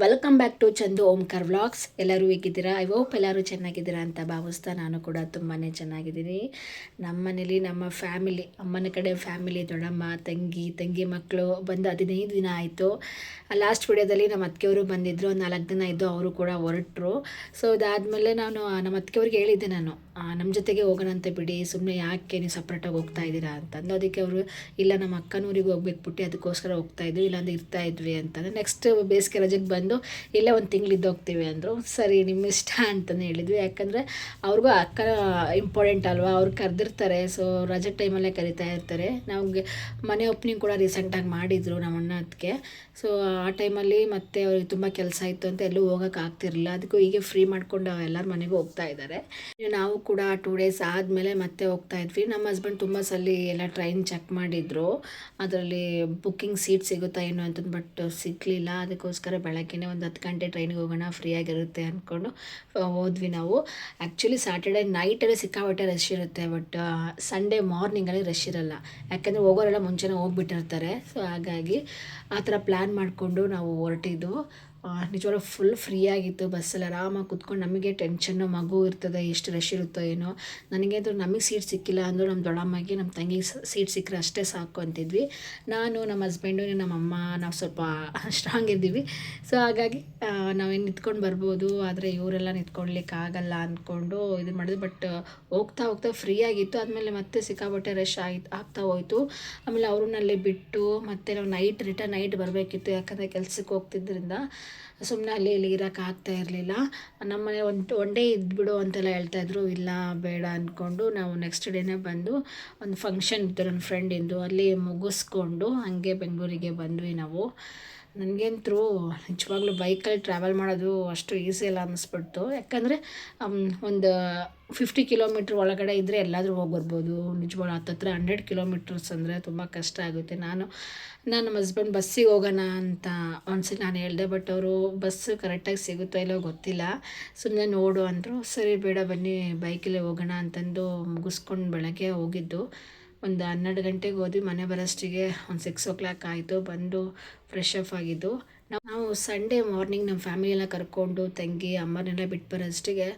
Welcome back to Chandu Omkar vlogs. ಎಲ್ಲರೂ ಹೇಗಿದ್ದೀರಾ? I hope ಎಲ್ಲರೂ ಚೆನ್ನಾಗಿದ್ದೀರಾ ಅಂತ ಭಾವಿಸ್ತಾ ನಾನು ಕೂಡ ತುಂಬಾ ಚೆನ್ನಾಗಿದ್ದೀನಿ. ನಮ್ಮ ಮನೇಲಿ ನಮ್ಮ ಫ್ಯಾಮಿಲಿ, ಅಮ್ಮನ ಕಡೆ ಫ್ಯಾಮಿಲಿ, ದೊಡ್ಡಮ್ಮ, ತಂಗಿ ಮಕ್ಕಳು ಬಂದು 15 ದಿನ ಆಯಿತು. ಲಾಸ್ಟ್ ವಿಡಿಯೋದಲ್ಲಿ ನಮ್ಮ ಅತ್ತಿಗೆಯವರು ಬಂದಿದ್ದರು, 4 ದಿನ ಇದ್ದು ಅವರು ಕೂಡ ಹೊರಟರು. ಸೊ ಇದಾದಮೇಲೆ ನಾನು ನಮ್ಮ ಅತ್ತಿಗೆಯವ್ರಿಗೆ ಹೇಳಿದ್ದೆ, ನಾನು ನಮ್ಮ ಜೊತೆಗೆ ಹೋಗೋಣಂತ ಬಿಡಿ, ಸುಮ್ಮನೆ ಯಾಕೆ ನೀವು ಸಪ್ರೇಟಾಗಿ ಹೋಗ್ತಾ ಇದ್ದೀರಾ ಅಂತಂದು. ಅದಕ್ಕೆ ಅವರು ಇಲ್ಲ ನಮ್ಮ ಅಕ್ಕನೂರಿಗೆ ಹೋಗ್ಬೇಕು ಬಿಟ್ಟು ಅದಕ್ಕೋಸ್ಕರ ಹೋಗ್ತಾ ಇದ್ವಿ, ಇಲ್ಲಾಂದ್ರೆ ಇರ್ತಾ ಇದ್ವಿ ಅಂತಂದರೆ. ನೆಕ್ಸ್ಟ್ ಬೇಸಿಗೆ ರಜೆಗೆ ಬಂದು ಇಲ್ಲೇ ಒಂದು ತಿಂಗಳಿದ್ದು ಹೋಗ್ತೀವಿ ಅಂದರು. ಸರಿ ನಿಮ್ಮ ಇಷ್ಟ ಅಂತಲೇ ಹೇಳಿದ್ವಿ, ಯಾಕಂದರೆ ಅವ್ರಿಗೂ ಅಕ್ಕ ಇಂಪಾರ್ಟೆಂಟ್ ಅಲ್ವಾ, ಅವ್ರು ಕರೆದಿರ್ತಾರೆ. ಸೊ ರಜೆ ಟೈಮಲ್ಲೇ ಕರಿತಾ ಇರ್ತಾರೆ. ನಮಗೆ ಮನೆ ಓಪನಿಂಗ್ ಕೂಡ ರೀಸೆಂಟಾಗಿ ಮಾಡಿದರು ನಮ್ಮ ಅಣ್ಣ ಅದಕ್ಕೆ. ಸೊ ಆ ಟೈಮಲ್ಲಿ ಮತ್ತೆ ಅವ್ರಿಗೆ ತುಂಬ ಕೆಲಸ ಇತ್ತು ಅಂತ ಎಲ್ಲೂ ಹೋಗೋಕೆ ಆಗ್ತಿರಲಿಲ್ಲ. ಅದಕ್ಕೂ ಹೀಗೆ ಫ್ರೀ ಮಾಡಿಕೊಂಡು ಎಲ್ಲರ ಮನೆಗೂ ಹೋಗ್ತಾ ಇದ್ದಾರೆ. ನಾವು ಕೂಡ 2 ಡೇಸ್ ಆದಮೇಲೆ ಮತ್ತೆ ಹೋಗ್ತಾ ಇದ್ವಿ. ನಮ್ಮ ಹಸ್ಬೆಂಡ್ ತುಂಬ ಸಲ ಎಲ್ಲ ಟ್ರೈನ್ ಚೆಕ್ ಮಾಡಿದರು, ಅದರಲ್ಲಿ ಬುಕ್ಕಿಂಗ್ ಸೀಟ್ ಸಿಗುತ್ತಾ ಏನು ಅಂತಂದು, ಬಟ್ ಸಿಗಲಿಲ್ಲ. ಅದಕ್ಕೋಸ್ಕರ ಬೆಳಗ್ಗೆನೇ ಒಂದು 10 ಗಂಟೆ ಟ್ರೈನಿಗೆ ಹೋಗೋಣ, ಫ್ರೀಯಾಗಿರುತ್ತೆ ಅಂದ್ಕೊಂಡು ಹೋದ್ವಿ ನಾವು. ಆ್ಯಕ್ಚುಲಿ ಸ್ಯಾಟರ್ಡೇ ನೈಟಲ್ಲಿ ಸಿಕ್ಕಾಪಟ್ಟೆ ರಶ್ ಇರುತ್ತೆ, ಬಟ್ ಸಂಡೇ ಮಾರ್ನಿಂಗಲ್ಲಿ ರಶ್ ಇರಲ್ಲ, ಯಾಕಂದರೆ ಹೋಗೋರೆಲ್ಲ ಮುಂಚೆನೇ ಹೋಗ್ಬಿಟ್ಟಿರ್ತಾರೆ. ಸೊ ಹಾಗಾಗಿ ಆ ಥರ ಪ್ಲ್ಯಾನ್ ಮಾಡಿಕೊಂಡು ನಾವು ಹೊರಟಿದ್ದು. ನಿಜವಾಗ್ಲೂ ಫುಲ್ ಫ್ರೀಯಾಗಿತ್ತು, ಬಸ್ಸಲ್ಲಿ ಆರಾಮಾಗಿ ಕೂತ್ಕೊಂಡು. ನಮಗೆ ಟೆನ್ಷನ್ನು, ಮಗು ಇರ್ತದೆ, ಎಷ್ಟು ರಶ್ ಇರುತ್ತೋ ಏನೋ. ನನಗೆ ಅಂತೂ ನಮಗೆ ಸೀಟ್ ಸಿಕ್ಕಿಲ್ಲ ಅಂದರೂ ನಮ್ಮ ದೊಡ್ಡಮ್ಮಗೆ, ನಮ್ಮ ತಂಗಿಗೆ ಸೀಟ್ ಸಿಕ್ಕರೆ ಅಷ್ಟೇ ಸಾಕು ಅಂತಿದ್ವಿ. ನಾನು, ನಮ್ಮ ಹಸ್ಬೆಂಡು, ನಮ್ಮಮ್ಮ ನಾವು ಸ್ವಲ್ಪ ಸ್ಟ್ರಾಂಗ್ ಇದ್ದೀವಿ. ಸೊ ಹಾಗಾಗಿ ನಾವೇನು ನಿಂತ್ಕೊಂಡು ಬರ್ಬೋದು, ಆದರೆ ಇವರೆಲ್ಲ ನಿಂತ್ಕೊಳ್ಲಿಕ್ಕೆ ಆಗಲ್ಲ ಅಂದ್ಕೊಂಡು ಇದು ಮಾಡಿದ್ವಿ. ಬಟ್ ಹೋಗ್ತಾ ಹೋಗ್ತಾ ಫ್ರೀ ಆಗಿತ್ತು. ಆದಮೇಲೆ ಮತ್ತೆ ಸಿಕ್ಕಾಪಟ್ಟೆ ರಶ್ ಆಗ್ತಾ ಹೋಯಿತು. ಆಮೇಲೆ ಅವ್ರನ್ನಲ್ಲಿ ಬಿಟ್ಟು ಮತ್ತೆ ನಾವು ರಿಟರ್ನ್ ನೈಟ್ ಬರಬೇಕಿತ್ತು, ಯಾಕಂದರೆ ಕೆಲ್ಸಕ್ಕೆ ಹೋಗ್ತಿದ್ದರಿಂದ ಸುಮ್ಮನೆ ಅಲ್ಲಿ ಇಲ್ಲಿ ಇರೋಕೆ ಆಗ್ತಾ ಇರಲಿಲ್ಲ. ನಮ್ಮನೆ ಒನ್ ಡೇ ಇದ್ಬಿಡು ಅಂತೆಲ್ಲ ಹೇಳ್ತಾಯಿದ್ರು. ಇಲ್ಲ ಬೇಡ ಅಂದ್ಕೊಂಡು ನಾವು ನೆಕ್ಸ್ಟ್ ಡೇನೇ ಬಂದು, ಒಂದು ಫಂಕ್ಷನ್ ಇತ್ತು ನನ್ನ ಫ್ರೆಂಡಿಂದು, ಅಲ್ಲಿ ಮುಗಿಸ್ಕೊಂಡು ಹಾಗೆ ಬೆಂಗಳೂರಿಗೆ ಬಂದ್ವಿ ನಾವು. ನನಗಂತೂ ನಿಜವಾಗ್ಲೂ ಬೈಕಲ್ಲಿ ಟ್ರಾವೆಲ್ ಮಾಡೋದು ಅಷ್ಟು ಈಸಿ ಎಲ್ಲ ಅನ್ನಿಸ್ಬಿಡ್ತು. ಯಾಕಂದರೆ ಒಂದು 50 ಕಿಲೋಮೀಟ್ರ್ ಒಳಗಡೆ ಇದ್ದರೆ ಎಲ್ಲಾದರೂ ಹೋಗಿ ಬರ್ಬೋದು. ನಿಜವಾಗ್ಲೂ ಹತ್ತತ್ರ 100 ಕಿಲೋಮೀಟರ್ಸ್ ಅಂದರೆ ತುಂಬ ಕಷ್ಟ ಆಗುತ್ತೆ. ನಾನು ನಮ್ಮ ಹಸ್ಬೆಂಡ್ ಬಸ್ಸಿಗೆ ಹೋಗೋಣ ಅಂತ ಒಂದ್ಸಲ ನಾನು ಹೇಳಿದೆ, ಬಟ್ ಅವರು ಬಸ್ಸು ಕರೆಕ್ಟಾಗಿ ಸಿಗುತ್ತೋ ಇಲ್ಲೋ ಗೊತ್ತಿಲ್ಲ, ಸುಮ್ಮನೆ ನೋಡು ಅಂದರು. ಸರಿ ಬೇಡ ಬನ್ನಿ ಬೈಕಲ್ಲೇ ಹೋಗೋಣ ಅಂತಂದು ಮುಗಿಸ್ಕೊಂಡು ಬೆಳಗ್ಗೆ ಹೋಗಿದ್ದು. ಒಂದು 12 ಗಂಟೆಗೆ ಹೋದ್ವಿ, ಮನೆ ಬರೋಷ್ಟಿಗೆ ಒಂದು 6 ಆಯಿತು. ಬಂದು ಫ್ರೆಶ್ ಅಪ್ ಆಗಿದ್ದು. ನಾವು ಸಂಡೇ ಮಾರ್ನಿಂಗ್ ನಮ್ಮ ಫ್ಯಾಮಿಲಿ ಎಲ್ಲ ಕರ್ಕೊಂಡು ತಂಗಿ ಅಮ್ಮನೆಲ್ಲ ಬಿಟ್ಟು ಬರೋಷ್ಟಿಗೆ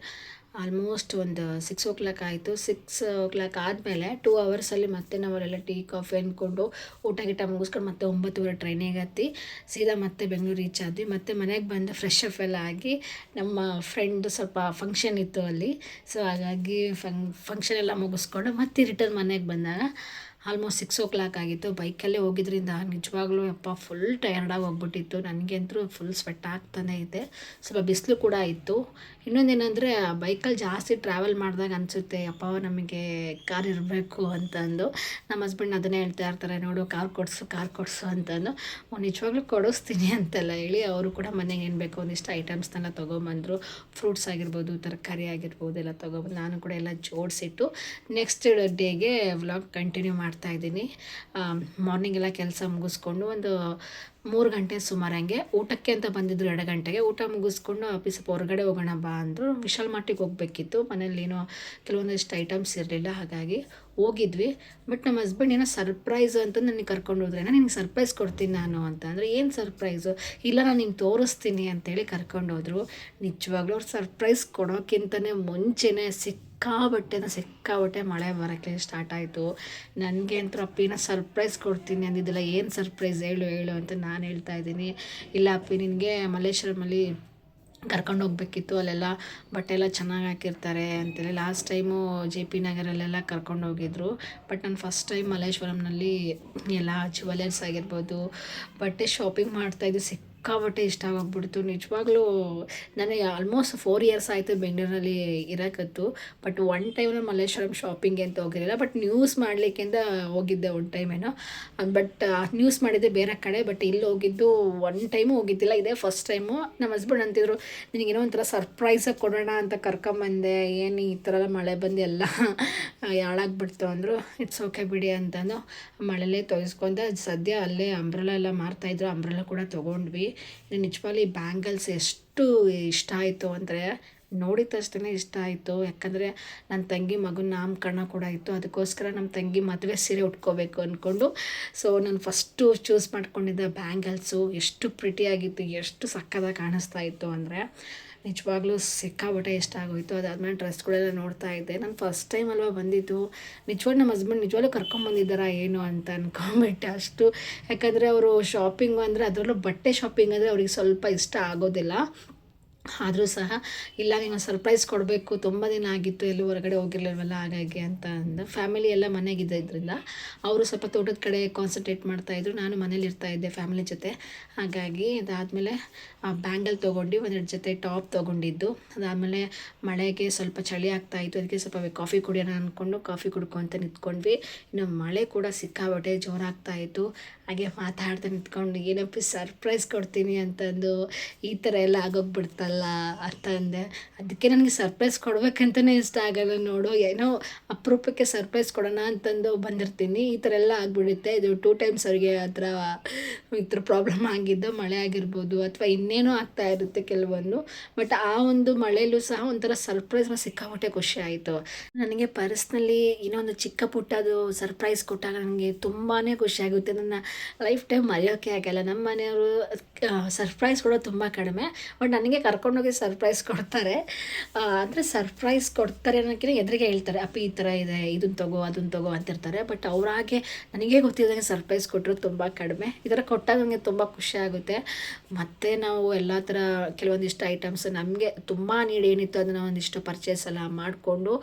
ಆಲ್ಮೋಸ್ಟ್ ಒಂದು 6 ಆಯಿತು. 6 ಆದಮೇಲೆ 2 ಅವರ್ಸಲ್ಲಿ ಮತ್ತೆ ನಾವಲ್ಲೆಲ್ಲ ಟೀ ಕಾಫಿ ಅಂದ್ಕೊಂಡು ಊಟ ಮುಗಿಸ್ಕೊಂಡು ಮತ್ತೆ 9:30 ಟ್ರೈನಿಗೆ ಹತ್ತಿ ಸೀದಾ ಮತ್ತೆ ಬೆಂಗಳೂರು ರೀಚ್ ಆದ್ವಿ. ಮತ್ತು ಮನೆಗೆ ಬಂದು ಫ್ರೆಶ್ ಅಪ್ ಎಲ್ಲ ಆಗಿ, ನಮ್ಮ ಫ್ರೆಂಡ್ ಸ್ವಲ್ಪ ಫಂಕ್ಷನ್ ಇತ್ತು ಅಲ್ಲಿ. ಸೊ ಹಾಗಾಗಿ ಫಂಕ್ಷನ್ ಎಲ್ಲ ಮುಗಿಸ್ಕೊಂಡು ಮತ್ತೆ ರಿಟರ್ನ್ ಮನೆಗೆ ಬಂದಾಗ ಆಲ್ಮೋಸ್ಟ್ 6 ಆಗಿತ್ತು. ಬೈಕಲ್ಲೇ ಹೋಗಿದ್ರಿಂದ ನಿಜವಾಗ್ಲೂ ಫುಲ್ ಟಯರ್ಡಾಗಿ ಹೋಗ್ಬಿಟ್ಟಿತ್ತು. ನನಗಂತೂ ಫುಲ್ ಸ್ವೆಟ್ ಆಗ್ತಾನೆ ಇದೆ. ಸ್ವಲ್ಪ ಬಿಸಿಲು ಕೂಡ ಇತ್ತು. ಇನ್ನೊಂದೇನೆಂದರೆ ಬೈಕಲ್ಲಿ ಜಾಸ್ತಿ ಟ್ರಾವೆಲ್ ಮಾಡಿದಾಗ ಅನಿಸುತ್ತೆ ನಮಗೆ ಕಾರ್ ಇರಬೇಕು ಅಂತಂದು. ನಮ್ಮ ಹಸ್ಬೆಂಡ್ ಅದನ್ನೇ ಹೇಳ್ತಾ ಇರ್ತಾರೆ, ನೋಡು ಕಾರ್ ಕೊಡಿಸು ಅಂತಂದು. ನಿಜವಾಗ್ಲೂ ಕೊಡಿಸ್ತೀನಿ ಅಂತೆಲ್ಲ ಹೇಳಿ ಅವರು ಕೂಡ ಮನೆಗೆ ಏನು ಬೇಕು ಒಂದಿಷ್ಟು ಐಟಮ್ಸ್ನೆಲ್ಲ ತೊಗೊಂಬಂದರು. ಫ್ರೂಟ್ಸ್ ಆಗಿರ್ಬೋದು, ತರಕಾರಿ ಆಗಿರ್ಬೋದು ಎಲ್ಲ ತೊಗೊಬಂದು ನಾನು ಕೂಡ ಎಲ್ಲ ಜೋಡಿಸಿಟ್ಟು ನೆಕ್ಸ್ಟ್ ಡೇಗೆ ವ್ಲಾಗ್ ಕಂಟಿನ್ಯೂ ಮಾಡ್ತಾಯಿದ್ದೀನಿ. ಮಾರ್ನಿಂಗ್ ಎಲ್ಲ ಕೆಲಸ ಮುಗಿಸ್ಕೊಂಡು ಒಂದು 3 ಗಂಟೆ ಸುಮಾರು ಹಂಗೆ ಊಟಕ್ಕೆ ಅಂತ ಬಂದಿದ್ರು. 2 ಗಂಟೆಗೆ ಊಟ ಮುಗಿಸ್ಕೊಂಡು ಸ್ವಲ್ಪ ಹೊರಗಡೆ ಹೋಗೋಣ ಬಾ ಅಂದರು. ವಿಶಾಲ್ ಮಾರ್ಟಿಗೆ ಹೋಗಬೇಕಿತ್ತು, ಮನೇಲಿ ಏನೋ ಕೆಲವೊಂದಿಷ್ಟು ಐಟಮ್ಸ್ ಇರಲಿಲ್ಲ, ಹಾಗಾಗಿ ಹೋಗಿದ್ವಿ. ಬಟ್ ನಮ್ಮ ಹಸ್ಬೆಂಡ್ ಏನೋ ಸರ್ಪ್ರೈಸ್ ಅಂತ ನನಗೆ ಕರ್ಕೊಂಡು ಹೋದ್ರೆ, ನಿನಗೆ ಸರ್ಪ್ರೈಸ್ ಕೊಡ್ತೀನಿ ನಾನು ಅಂತ ಅಂದರೆ, ಏನು ಸರ್ಪ್ರೈಸು? ಇಲ್ಲ ನಾನು ನಿಂಗೆ ತೋರಿಸ್ತೀನಿ ಅಂತೇಳಿ ಕರ್ಕೊಂಡು ಹೋದರು. ನಿಜವಾಗ್ಲೂ ಅವ್ರು ಸರ್ಪ್ರೈಸ್ ಕೊಡೋಕ್ಕಿಂತಲೇ ಮುಂಚೆನೇ ಸಿಕ್ಕಾಬಟ್ಟೆ ಮಳೆ ಬರೋಕ್ಕೆ ಸ್ಟಾರ್ಟ್ ಆಯಿತು. ನನಗೆ ಅಂತೂ ಅಪ್ಪಿನ ಸರ್ಪ್ರೈಸ್ ಕೊಡ್ತೀನಿ ಅಂದಿದ್ದಿಲ್ಲ, ಏನು ಸರ್ಪ್ರೈಸ್ ಹೇಳು ಅಂತ ನಾನು ಹೇಳ್ತಾ ಇದ್ದೀನಿ. ಇಲ್ಲ ಅಪ್ಪಿ, ನಿನಗೆ ಮಲ್ಲೇಶ್ವರಮಲ್ಲಿ ಕರ್ಕೊಂಡು ಹೋಗ್ಬೇಕಿತ್ತು, ಅಲ್ಲೆಲ್ಲ ಬಟ್ಟೆ ಎಲ್ಲ ಚೆನ್ನಾಗಿ ಹಾಕಿರ್ತಾರೆ ಅಂತೇಳಿ. ಲಾಸ್ಟ್ ಟೈಮು JP ನಗರಲ್ಲೆಲ್ಲ ಕರ್ಕೊಂಡು ಹೋಗಿದ್ರು. ಬಟ್ ನಾನು ಫಸ್ಟ್ ಟೈಮ್ ಮಲ್ಲೇಶ್ವರಂನಲ್ಲಿ ಎಲ್ಲ ಜ್ಯುವೆಲರ್ಸ್ ಆಗಿರ್ಬೋದು, ಬಟ್ಟೆ ಶಾಪಿಂಗ್ ಮಾಡ್ತಾಯಿದ್ದು. ಸಿಕ್ಕಾಬಟ್ಟೆ ಇಷ್ಟ ಆಗೋಗ್ಬಿಡ್ತು. ನಿಜವಾಗ್ಲೂ ನನಗೆ ಆಲ್ಮೋಸ್ಟ್ 4 ಇಯರ್ಸ್ ಆಯಿತು ಬೆಂಗಳೂರಲ್ಲಿ ಇರೋಕ್ಕತ್ತು. ಬಟ್ ಒನ್ ಟೈಮ್ ಮಲ್ಲೇಶ್ವರಂ ಶಾಪಿಂಗ್ಗೆ ಅಂತ ಹೋಗಿರಲಿಲ್ಲ, ಬಟ್ ನ್ಯೂಸ್ ಮಾಡಲಿಕ್ಕೆ ಅಂತ ಹೋಗಿದ್ದೆ ಒಂದು ಟೈಮೇನೋ. ಬಟ್ ನ್ಯೂಸ್ ಮಾಡಿದ್ದೆ ಬೇರೆ ಕಡೆ, ಬಟ್ ಇಲ್ಲಿ ಹೋಗಿದ್ದು ಒನ್ ಟೈಮು ಹೋಗಿದ್ದಿಲ್ಲ, ಇದೇ ಫಸ್ಟ್ ಟೈಮು. ನಮ್ಮ ಹಸ್ಬೆಂಡ್ ಅಂತಿದ್ರು, ನಿನಗೇನೋ ಒಂಥರ ಸರ್ಪ್ರೈಸಾಗಿ ಕೊಡೋಣ ಅಂತ ಕರ್ಕೊಂಬಂದೆ, ಏನು ಈ ಥರ ಎಲ್ಲ ಮಳೆ ಬಂದು ಎಲ್ಲ ಹಾಳಾಗ್ಬಿಡ್ತು ಅಂದರು. ಇಟ್ಸ್ ಓಕೆ ಬಿಡಿ ಅಂತಂದು ಮಳೆಯಲ್ಲೇ ತೊಗಿಸ್ಕೊಂಡೆ. ಸದ್ಯ ಅಲ್ಲೇ ಅಂಬ್ರೆಲಾ ಎಲ್ಲ ಮಾರ್ತಾಯಿದ್ರು, ಅಂಬ್ರೆಲಾ ಕೂಡ ತೊಗೊಂಡ್ವಿ. ನಿಜವಾಗ್ಲೂ ಈ ಬ್ಯಾಂಗಲ್ಸ್ ಎಷ್ಟು ಇಷ್ಟ ಆಯಿತು ಅಂದರೆ, ನೋಡಿದ ತಕ್ಷಣ ಇಷ್ಟ ಆಯಿತು. ಯಾಕಂದರೆ ನನ್ನ ತಂಗಿ ಮಗನ ನಾಮಕರಣ ಕೂಡ ಇತ್ತು. ಅದಕ್ಕೋಸ್ಕರ ನಮ್ಮ ತಂಗಿ ಮದುವೆ ಸೀರೆ ಉಟ್ಕೋಬೇಕು ಅಂದ್ಕೊಂಡು ಸೊ ನಾನು ಫಸ್ಟು ಚೂಸ್ ಮಾಡ್ಕೊಂಡಿದ್ದ ಬ್ಯಾಂಗಲ್ಸು ಎಷ್ಟು ಪ್ರಿಟಿಯಾಗಿತ್ತು, ಎಷ್ಟು ಸಕ್ಕತ್ತಾಗಿ ಕಾಣಿಸ್ತಾ ಇತ್ತು ಅಂದರೆ ನಿಜವಾಗ್ಲೂ ಸಿಕ್ಕಾಬಟ್ಟೆ ಇಷ್ಟ ಆಗೋಯಿತು. ಅದಾದಮೇಲೆ ಡ್ರೆಸ್ಗಳೆಲ್ಲ ನೋಡ್ತಾ ಇದ್ದೆ. ನಾನು ಫಸ್ಟ್ ಟೈಮ್ ಅಲ್ವಾ ಬಂದಿದ್ದು, ನಿಜವಾಗ್ಲೂ ನಮ್ಮ ಹಸ್ಬೆಂಡ್ ನಿಜವಾಗ್ಲೂ ಕರ್ಕೊಂಬಂದಿದ್ದಾರಾ ಏನು ಅಂತ ಅಂದ್ಕೊಂಬಿಟ್ಟೆ ಅಷ್ಟು. ಯಾಕಂದರೆ ಅವರು ಶಾಪಿಂಗು ಅಂದರೆ ಅದರಲ್ಲೂ ಬಟ್ಟೆ ಶಾಪಿಂಗ್ ಅಂದರೆ ಅವ್ರಿಗೆ ಸ್ವಲ್ಪ ಇಷ್ಟ ಆಗೋದಿಲ್ಲ. ಆದರೂ ಸಹ ಇಲ್ಲ ನೀವು ಸರ್ಪ್ರೈಸ್ ಕೊಡಬೇಕು, ತುಂಬ ದಿನ ಆಗಿತ್ತು ಎಲ್ಲೂ ಹೊರಗಡೆ ಹೋಗಿರ್ಲಿಲ್ವಲ್ಲ ಹಾಗಾಗಿ ಅಂತ ಅಂದು ಫ್ಯಾಮಿಲಿ ಎಲ್ಲ ಮನೆಗಿದ್ದರಿಂದ ಅವರು ಸ್ವಲ್ಪ ತೋಟದ ಕಡೆ ಕಾನ್ಸಂಟ್ರೇಟ್ ಮಾಡ್ತಾಯಿದ್ರು. ನಾನು ಮನೇಲಿ ಇರ್ತಾಯಿದ್ದೆ ಫ್ಯಾಮಿಲಿ ಜೊತೆ. ಹಾಗಾಗಿ ಅದಾದಮೇಲೆ ಬ್ಯಾಂಗಲ್ ತೊಗೊಂಡು ಒಂದೆರಡು ಜೊತೆ ಟಾಪ್ ತೊಗೊಂಡಿದ್ದು. ಅದಾದಮೇಲೆ ಮಳೆಗೆ ಸ್ವಲ್ಪ ಚಳಿ ಆಗ್ತಾಯಿತ್ತು, ಅದಕ್ಕೆ ಸ್ವಲ್ಪ ಕಾಫಿ ಕುಡಿಯೋಣ ಅಂದ್ಕೊಂಡು ಕಾಫಿ ಕುಡ್ಕೊತ ನಿಂತ್ಕೊಂಡ್ವಿ. ಇನ್ನು ಮಳೆ ಕೂಡ ಸಿಕ್ಕಾಬಟ್ಟೆ ಜೋರಾಗ್ತಾಯಿತ್ತು. ಹಾಗೆ ಮಾತಾಡ್ತಾ ನಿಂತ್ಕೊಂಡು ಏನಪ್ಪ ಸರ್ಪ್ರೈಸ್ ಕೊಡ್ತೀನಿ ಅಂತಂದು ಈ ಥರ ಎಲ್ಲ ಆಗೋಗ್ಬಿಡ್ತಲ್ಲ ಅಂತ ಅಂದೆ. ಅದಕ್ಕೆ ನನಗೆ ಸರ್ಪ್ರೈಸ್ ಕೊಡ್ಬೇಕಂತಲೇ ಇಷ್ಟ ಆಗಲ್ಲ ನೋಡು. ಏನೋ ಅಪರೂಪಕ್ಕೆ ಸರ್ಪ್ರೈಸ್ ಕೊಡೋಣ ಅಂತಂದು ಬಂದಿರ್ತೀನಿ, ಈ ಥರ ಎಲ್ಲ ಆಗಿಬಿಡುತ್ತೆ. ಇದು 2 ಟೈಮ್ಸ್ ಅವ್ರಿಗೆ ಆ ಥರ ಈ ಥರ ಪ್ರಾಬ್ಲಮ್ ಆಗಿದ್ದು, ಮಳೆ ಆಗಿರ್ಬೋದು ಅಥವಾ ಇನ್ನೇನೋ ಆಗ್ತಾ ಇರುತ್ತೆ ಕೆಲವೊಂದು. ಬಟ್ ಆ ಒಂದು ಮಳೆಯಲ್ಲೂ ಸಹ ಒಂಥರ ಸರ್ಪ್ರೈಸ್ನ ಸಿಕ್ಕಾಪಟ್ಟೆ ಖುಷಿ ಆಯಿತು ನನಗೆ. ಪರ್ಸ್ನಲಿ ಇನ್ನೊಂದು ಚಿಕ್ಕ ಪುಟ್ಟದು ಸರ್ಪ್ರೈಸ್ ಕೊಟ್ಟಾಗ ನನಗೆ ತುಂಬಾ ಖುಷಿ ಆಗುತ್ತೆ. ನನ್ನ ಲೈಫ್ ಟೈಮ್ ಮರೆಯೋಕ್ಕೆ ಆಗಲ್ಲ. ನಮ್ಮ ಮನೆಯವರು ಸರ್ಪ್ರೈಸ್ ಕೊಡೋದು ತುಂಬ ಕಡಿಮೆ, ಬಟ್ ನನಗೆ ಕರ್ಕೊಂಡೋಗಿ ಸರ್ಪ್ರೈಸ್ ಕೊಡ್ತಾರೆ. ಅಂದರೆ ಸರ್ಪ್ರೈಸ್ ಕೊಡ್ತಾರೆ ಅನ್ನೋಕ್ಕಿಂತ ಎದುರಿಗೆ ಹೇಳ್ತಾರೆ, ಅಪ್ಪ ಈ ಥರ ಇದೆ, ಇದನ್ನು ತಗೋ ಅದನ್ನು ತಗೋ ಅಂತಿರ್ತಾರೆ. ಬಟ್ ಅವರಾಗೆ ನನಗೆ ಗೊತ್ತಿದ್ದಂಗೆ ಸರ್ಪ್ರೈಸ್ ಕೊಟ್ಟರು ತುಂಬ ಕಡಿಮೆ. ಈ ಥರ ಕೊಟ್ಟಾಗ ನನಗೆ ತುಂಬ ಖುಷಿ ಆಗುತ್ತೆ. ಮತ್ತು ನಾವು ಎಲ್ಲ ಥರ ಕೆಲವೊಂದಿಷ್ಟು ಐಟಮ್ಸ್ ನಮಗೆ ತುಂಬ ನೀಡ್ ಏನಿತ್ತು ಅದನ್ನು ಒಂದಿಷ್ಟು ಪರ್ಚೇಸ್ ಎಲ್ಲ ಮಾಡಿಕೊಂಡು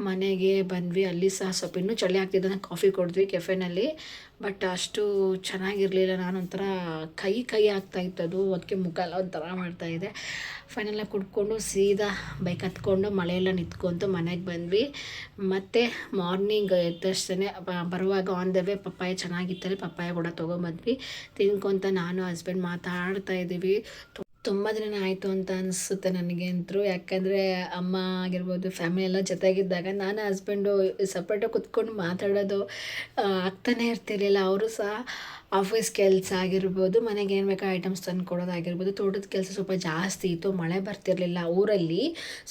ಮನೆಗೆ ಬಂದ್ವಿ. ಅಲ್ಲಿ ಸಹ ಸ್ವಲ್ಪ ಇನ್ನೂ ಚಳಿ ಆಗ್ತಿದ್ದಂಗೆ ಕಾಫಿ ಕೊಡಿದ್ವಿ ಕೆಫೆನಲ್ಲಿ. ಬಟ್ ಅಷ್ಟು ಚೆನ್ನಾಗಿರಲಿಲ್ಲ. ನಾನೊಂಥರ ಕೈ ಆಗ್ತಾಯಿತ್ತು ಅದು, ಅದಕ್ಕೆ ಮುಖ ಎಲ್ಲ ಒಂಥರ ಮಾಡ್ತಾಯಿದೆ. ಫೈನಲಾಗಿ ಕುಡ್ಕೊಂಡು ಸೀದಾ ಬೈಕ್ ಹತ್ಕೊಂಡು ಮಳೆಯೆಲ್ಲ ನಿಂತ್ಕೊಂತು ಮನೆಗೆ ಬಂದ್ವಿ. ಮತ್ತು ಮಾರ್ನಿಂಗ್ ಎದ್ದ ತಕ್ಷಣ ಬರುವಾಗ ಆನ್ ದ ವೇ ಪಪ್ಪಾಯ ಚೆನ್ನಾಗಿತ್ತಲ್ಲಿ ಪಪ್ಪಾಯ ಕೂಡ ತೊಗೊಂಬಂದ್ವಿ. ತಿನ್ಕೊತ ನಾನು ಹಸ್ಬೆಂಡ್ ಮಾತಾಡ್ತಾ ಇದ್ದೀವಿ. ತುಂಬ ದಿನ ಆಯಿತು ಅಂತ ಅನಿಸುತ್ತೆ ನನಗೆ ಅಂತೂ. ಯಾಕಂದರೆ ಅಮ್ಮ ಆಗಿರ್ಬೋದು ಫ್ಯಾಮಿಲಿ ಎಲ್ಲ ಜೊತೆಗಿದ್ದಾಗ ನಾನು ಹಸ್ಬೆಂಡು ಸಪ್ರೇಟಾಗಿ ಕುತ್ಕೊಂಡು ಮಾತಾಡೋದು ಆಗ್ತಾನೆ ಇರ್ತಿರ್ಲಿಲ್ಲ. ಅವರು ಸಹ ಆಫೀಸ್ ಕೆಲಸ ಆಗಿರ್ಬೋದು, ಮನೆಗೆ ಏನು ಬೇಕೋ ಐಟಮ್ಸ್ ತಂದು ಕೊಡೋದಾಗಿರ್ಬೋದು, ತೋಟದ ಕೆಲಸ ಸ್ವಲ್ಪ ಜಾಸ್ತಿ ಇತ್ತು, ಮಳೆ ಬರ್ತಿರಲಿಲ್ಲ ಊರಲ್ಲಿ.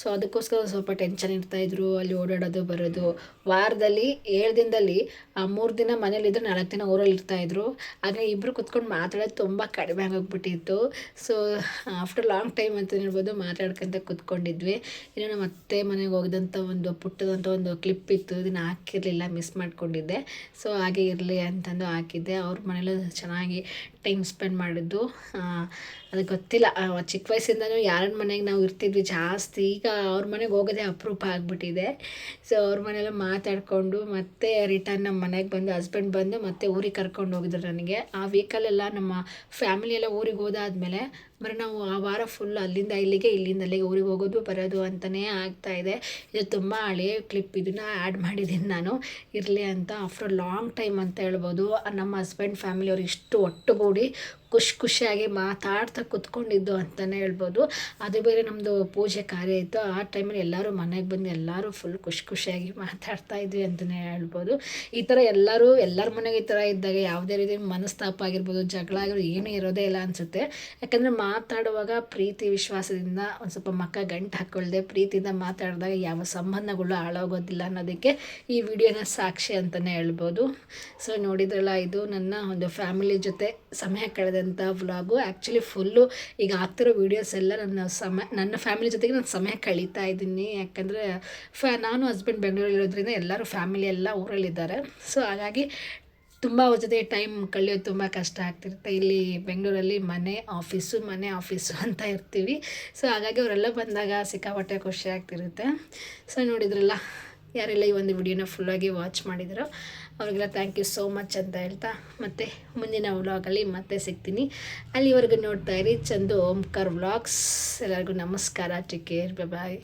ಸೊ ಅದಕ್ಕೋಸ್ಕರ ಸ್ವಲ್ಪ ಟೆನ್ಷನ್ ಇರ್ತಾಯಿದ್ರು, ಅಲ್ಲಿ ಓಡಾಡೋದು ಬರೋದು. ವಾರದಲ್ಲಿ 7 ದಿನದಲ್ಲಿ 3 ದಿನ ಮನೇಲಿದ್ದರೆ 4 ದಿನ ಊರಲ್ಲಿ ಇರ್ತಾಯಿದ್ರು. ಆದರೆ ಇಬ್ಬರು ಕುತ್ಕೊಂಡು ಮಾತಾಡೋದು ತುಂಬ ಕಡಿಮೆ ಆಗೋಗ್ಬಿಟ್ಟಿತ್ತು. ಸೊ ಆಫ್ಟರ್ ಲಾಂಗ್ ಟೈಮ್ ಅಂತ ಹೇಳ್ಬೋದು ಮಾತಾಡ್ಕೊಂತ ಕೂತ್ಕೊಂಡಿದ್ವಿ. ಇನ್ನು ನಮ್ಮ ಅತ್ತೆ ಮನೆಗೆ ಹೋಗಿದಂಥ ಒಂದು ಪುಟ್ಟದಂಥ ಒಂದು ಕ್ಲಿಪ್ ಇತ್ತು, ಇದನ್ನು ಹಾಕಿರಲಿಲ್ಲ, ಮಿಸ್ ಮಾಡ್ಕೊಂಡಿದ್ದೆ. ಸೊ ಹಾಗೆ ಇರಲಿ ಅಂತಂದು ಹಾಕಿದ್ದೆ. ಅವ್ರ ಮನೇಲಿ ಚೆನ್ನಾಗಿ ಟೈಮ್ ಸ್ಪೆಂಡ್ ಮಾಡಿದ್ದು ಅದು ಗೊತ್ತಿಲ್ಲ. ಚಿಕ್ಕ ವಯಸ್ಸಿಂದನೂ ಯಾರ ಮನೆಗೆ ನಾವು ಇರ್ತಿದ್ವಿ ಜಾಸ್ತಿ. ಈಗ ಅವ್ರ ಮನೆಗೆ ಹೋಗೋದೇ ಅಪರೂಪ ಆಗಿಬಿಟ್ಟಿದೆ. ಸೊ ಅವ್ರ ಮನೆಯಲ್ಲ ಮಾತಾಡಿಕೊಂಡು ಮತ್ತೆ ರಿಟರ್ನ್ ನಮ್ಮ ಮನೆಗೆ ಬಂದು ಹಸ್ಬೆಂಡ್ ಬಂದು ಮತ್ತೆ ಊರಿಗೆ ಕರ್ಕೊಂಡು ಹೋಗಿದ್ರು ನನಗೆ. ಆ ವೀಕಲ್ಲೆಲ್ಲ ನಮ್ಮ ಫ್ಯಾಮಿಲಿ ಎಲ್ಲ ಊರಿಗೆ ಹೋದಾದ್ಮೇಲೆ ಬರೀ ನಾವು ಆ ವಾರ ಫುಲ್ ಅಲ್ಲಿಂದ ಇಲ್ಲಿಗೆ ಇಲ್ಲಿಂದ ಅಲ್ಲಿಗೆ ಊರಿಗೆ ಹೋಗೋದು ಬರೋದು ಅಂತಲೇ ಆಗ್ತಾಯಿದೆ. ಇದು ತುಂಬ ಹಳೆಯ ಕ್ಲಿಪ್, ಇದನ್ನು ಆ್ಯಡ್ ಮಾಡಿದ್ದೀನಿ ನಾನು ಇರಲಿ ಅಂತ. ಆಫ್ಟರ್ ಲಾಂಗ್ ಟೈಮ್ ಅಂತ ಹೇಳ್ಬೋದು ನಮ್ಮ ಹಸ್ಬೆಂಡ್ ಫ್ಯಾಮಿಲಿಯವ್ರು ಇಷ್ಟು ಒಟ್ಟುಗೂಡಿ ಖುಷಿಯಾಗಿ ಮಾತಾಡ್ತಾ ಕೂತ್ಕೊಂಡಿದ್ದು ಅಂತಲೇ ಹೇಳ್ಬೋದು. ಅದು ಬೇರೆ ನಮ್ಮದು ಪೂಜೆ ಕಾರ್ಯ ಇತ್ತು. ಆ ಟೈಮಲ್ಲಿ ಎಲ್ಲರೂ ಮನೆಗೆ ಬಂದು ಎಲ್ಲರೂ ಫುಲ್ ಖುಷಿಯಾಗಿ ಮಾತಾಡ್ತಾ ಇದ್ವಿ ಅಂತಲೇ ಹೇಳ್ಬೋದು. ಈ ಥರ ಎಲ್ಲರ ಮನೆಗೆ ಈ ಥರ ಇದ್ದಾಗ ಯಾವುದೇ ರೀತಿ ಮನಸ್ತಾಪ ಆಗಿರ್ಬೋದು, ಜಗಳ ಆಗಿರ್ಬೋದು ಏನೂ ಇರೋದೇ ಇಲ್ಲ ಅನಿಸುತ್ತೆ. ಯಾಕಂದರೆ ಮಾತಾಡುವಾಗ ಪ್ರೀತಿ ವಿಶ್ವಾಸದಿಂದ ಒಂದು ಸ್ವಲ್ಪ ಗಂಟು ಹಾಕ್ಕೊಳ್ದೆ ಪ್ರೀತಿಯಿಂದ ಮಾತಾಡಿದಾಗ ಯಾವ ಸಂಬಂಧಗಳು ಹಾಳಾಗೋದಿಲ್ಲ ಅನ್ನೋದಕ್ಕೆ ಈ ವಿಡಿಯೋನ ಸಾಕ್ಷಿ ಅಂತಲೇ ಹೇಳ್ಬೋದು. ಸೊ ನೋಡಿದ್ರಲ್ಲ, ಇದು ನನ್ನ ಒಂದು ಫ್ಯಾಮಿಲಿ ಜೊತೆ ಸಮಯ ಕಳೆದಂಥ ವ್ಲಾಗು. ಆ್ಯಕ್ಚುಲಿ ಫುಲ್ಲು ಈಗ ಆಗ್ತಿರೋ ವೀಡಿಯೋಸ್ ಎಲ್ಲ ನನ್ನ ಫ್ಯಾಮಿಲಿ ಜೊತೆಗೆ ನಾನು ಸಮಯ ಕಳೀತಾ ಇದ್ದೀನಿ. ಯಾಕಂದರೆ ನಾನು ಹಸ್ಬೆಂಡ್ ಬೆಂಗಳೂರಲ್ಲಿರೋದ್ರಿಂದ ಎಲ್ಲರೂ ಫ್ಯಾಮಿಲಿ ಎಲ್ಲ ಊರಲ್ಲಿದ್ದಾರೆ. ಸೊ ಹಾಗಾಗಿ ತುಂಬ ಅವ್ರ ಜೊತೆ ಟೈಮ್ ಕಳೆಯೋದು ತುಂಬ ಕಷ್ಟ ಆಗ್ತಿರುತ್ತೆ. ಇಲ್ಲಿ ಬೆಂಗಳೂರಲ್ಲಿ ಮನೆ ಆಫೀಸು ಅಂತ ಇರ್ತೀವಿ. ಸೊ ಹಾಗಾಗಿ ಅವರೆಲ್ಲ ಬಂದಾಗ ಸಿಕ್ಕಾಪಟ್ಟೆ ಖುಷಿ ಆಗ್ತಿರುತ್ತೆ. ಸೊ ನೋಡಿದ್ರಲ್ಲ, ಯಾರೆಲ್ಲ ಈ ಒಂದು ವಿಡಿಯೋನ ಫುಲ್ಲಾಗಿ ವಾಚ್ ಮಾಡಿದ್ರು ಅವ್ರಿಗೆಲ್ಲ ಥ್ಯಾಂಕ್ ಯು ಸೋ ಮಚ್ ಅಂತ ಹೇಳ್ತಾ ಮತ್ತು ಮುಂದಿನ ವ್ಲಾಗಲ್ಲಿ ಮತ್ತೆ ಸಿಗ್ತೀನಿ. ಅಲ್ಲಿವರೆಗೂ ನೋಡ್ತಾ ಇರಿ ಚಂದು ಓಂಕಾರ್ ವ್ಲಾಗ್ಸ್. ಎಲ್ಲರಿಗೂ ನಮಸ್ಕಾರ, ಟೇಕ್ ಕೇರ್, ಬಾಯ್.